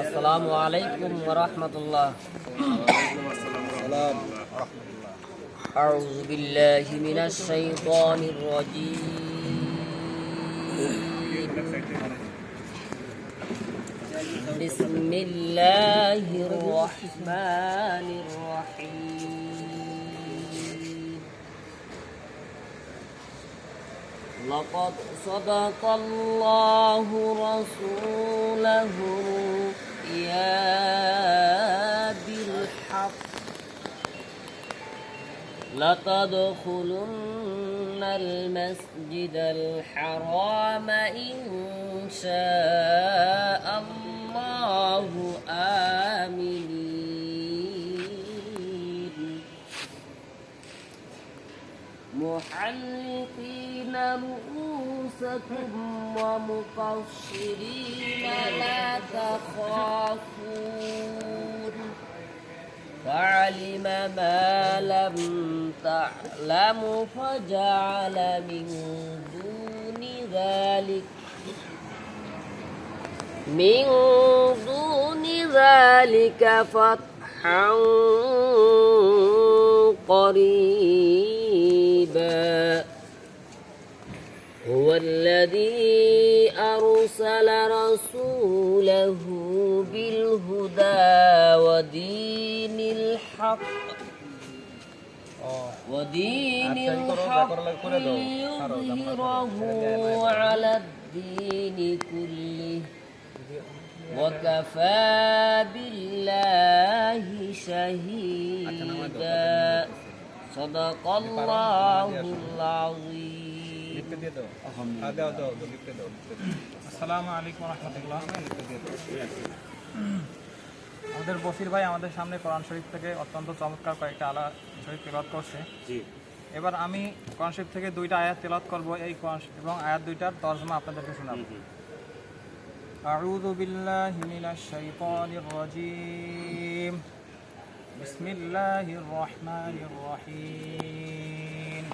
আসসালামু আলাইকুম ওয়া রাহমাতুল্লাহ। আউযু বিল্লাহি মিনাশ শাইতানির রাজীম। বিসমিল্লাহির রহমানির রহিম। লাকাদ সাদাকাল্লাহু রাসূলাহু বিল হক লাতাদখুলুন্নাল মাসজিদাল হারাম ইনশাআল্লাহু আমিনিন মুহাল্লিকিনা রুউসাকুম ওয়া মুকাশশিরিনা লা তাখাফুন فعلم ما لم تعلموا فجعل من دون ذلك فتحا قريبا هو الذي أرسل رسوله بالهدى ودين الحق ليظهره على الدين كله وكفى بالله شهيدا صدق الله العظيم। আসসালামু আলাইকুম রহমতুল্লাহ। আমাদের বসির ভাই আমাদের সামনে কোরআন শরীফ থেকে অত্যন্ত চমৎকার কয়েকটা আলা শরীফ তেলাওয়াত করছে। এবার আমি কোরআন শরীফ থেকে দুইটা আয়াত তেলাওয়াত করব, এই কোরআন এবং আয়াত দুইটার তরজমা আপনাদেরকে শোনাবো। আউযু বিল্লাহি মিনাশ শাইতানির রাজীম। বিসমিল্লাহির রহমানির রহিম।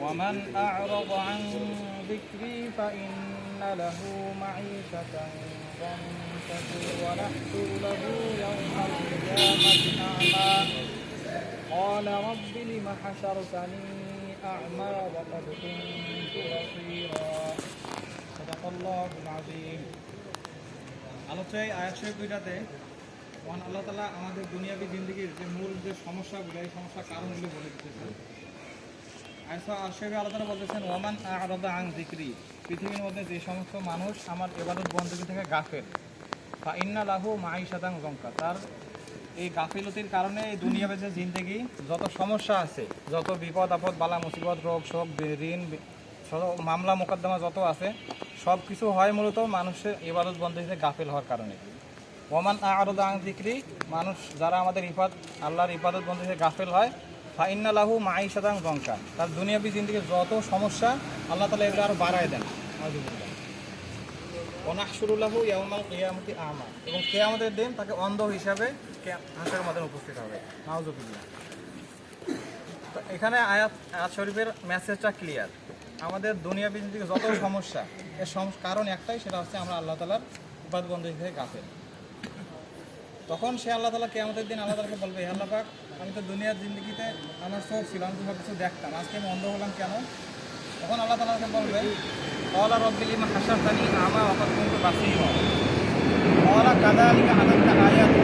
ومن أعرض عن ذكري فإن له معيشة ضنكا ونحشر له يوم القيامة أعمى قال رب لم حشرتني أعمى وقد كنت بصيرا صدق الله العظيم। আলোচনায় আয়াত শরীফ দুইটাতে মহান আল্লাহ তাআলা আমাদের দুনিয়াবী জিন্দেগির যে মূল যে সমস্যাগুলো, এই সমস্যার কারণগুলো বলে দিতেছেন। আল্লাহ বলতেছেন ওয়ামান আ'রাদা আন যিকরি, পৃথিবীর মধ্যে যে সমস্ত মানুষ আমার ইবাদত বন্দেগী থেকে গাফেল, ফা ইন্না লাহু মাঈশাতান যানকা, তার এই গাফিলতির কারণে এই দুনিয়াবে যে জিন্দেগি যত সমস্যা আছে, যত বিপদ আপদ বালা মুসিবত রোগ শোক ঋণ মামলা মোকদ্দমা যত আছে, সব কিছু হয় মূলত মানুষের ইবাদত বন্দেগী থেকে গাফিল হওয়ার কারণে। ওয়ামান আ'রাদা আন যিকরি, মানুষ যারা আমাদের আল্লাহর ইবাদত বন্দেগী থেকে গাফিল হয়, ফাইন্না লাহু মাঈশাতান যানকা, তার দুনিয়াবী জিন্দেগির যত সমস্যা আল্লাহ তাআলা এগুলো আরো বাড়ায় দেন। ওয়া নাহশুরু লাহু ইয়াওমাল কিয়ামাতি আ'মা, এবং কিয়ামতের দিন তাকে অন্ধ হিসাবে হাসরের মধ্যে উপস্থিত হবে। নাউযুবিল্লাহ। তো এখানে আয়াত শরীফের মেসেজটা ক্লিয়ার। আমাদের দুনিয়াবী জিন্দেগির যত সমস্যা, এর কারণ একটাই, সেটা হচ্ছে আমরা আল্লাহ তাআলার ইবাদত বন্দেগী থেকে গাফেল। তখন সে আল্লাহ তাআলা কিয়ামতের দিন আল্লাহ তাআলাকে বলবে, হে আল্লাহ পাক, আমি তো দুনিয়ার জিন্দগিতে আমার সব ছিল, আমি সব কিছু দেখতাম, আজকে আমি অন্ধ হলাম কেন? তখন আল্লাহ তাআলাকে বলবে, ক্বালা রাব্বি লিমা হাশারতানি আ'মা ওয়া ক্বাদ কুনতু বাসীরা ক্বালা কাযালিকা আতাতকা আয়াতুনা